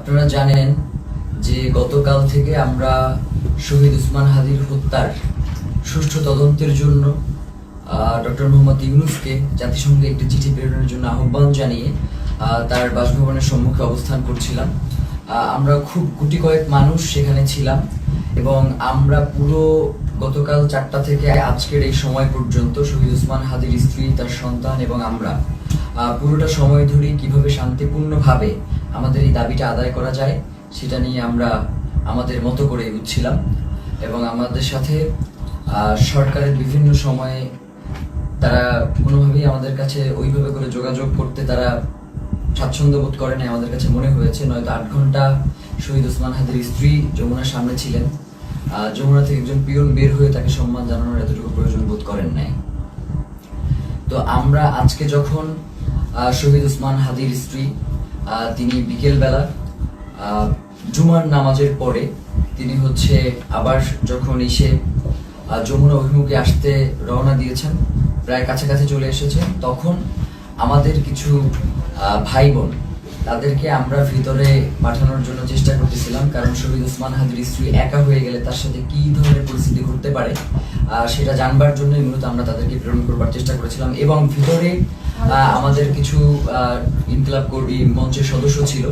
আপনারা জানেন যে গতকাল থেকে আমরা শহীদ ওসমান হাদির হত্যার সুষ্ঠু তদন্তের জন্য ডক্টর মোহাম্মদ ইউনূসকে জাতিসংঘে একটি চিঠি প্রেরণের জন্য আহ্বান জানিয়ে তার বাসভবনের সম্মুখে অবস্থান করছিলাম। আমরা খুব গুটি কয়েক মানুষ সেখানে ছিলাম এবং আমরা পুরো গতকাল 4টা থেকে আজকের এই সময় পর্যন্ত শহীদ ওসমান হাদির স্ত্রী, তার সন্তান এবং আমরা পুরোটা সময় ধরে কিভাবে শান্তিপূর্ণভাবে আমাদের এই দাবিটা আদায় করা যায় সেটা নিয়ে আমরা আমাদের মতো করে এগোচ্ছিলাম এবং আমাদের সাথে সরকারের বিভিন্ন সময়ে তারা কোনোভাবেই আমাদের কাছে ওইভাবে করে যোগাযোগ করতে তারা স্বাচ্ছন্দ্য বোধ করে নাই। আমাদের কাছে মনে হয়েছে নয়তো 8 ঘন্টা শহীদ ওসমান হাদির স্ত্রী যমুনার সামনে ছিলেন, যমুনা থেকে একজন পিয়ন বের হয়ে তাকে সম্মান জানানোর এতটুকু প্রয়োজন বোধ করেন নাই। তো আমরা আজকে যখন শহীদ ওসমান হাদির স্ত্রী তিনি বিকেলবেলা জুমার নামাজের পরে তিনি আবার যখন এসে যমুনা অভিমুখে আসতে রওনা দিয়েছেন, প্রায় কাছাকাছি চলে এসেছেন, তখন আমাদের কিছু ভাই বোন তাদেরকে আমরা ভিতরে পাঠানোর জন্য চেষ্টা করতেছিলাম, কারণ শহীদ ওসমান হাদির স্ত্রী একা হয়ে গেলে তার সাথে কি ধরনের পরিস্থিতি ঘটতে পারে সেটা জানবার জন্যই মূলত আমরা তাদেরকে প্রেরণ করবার চেষ্টা করেছিলাম। এবং ভিতরে আমাদের কিছু ইনকিলাব কর্মী মঞ্চের সদস্য ছিল,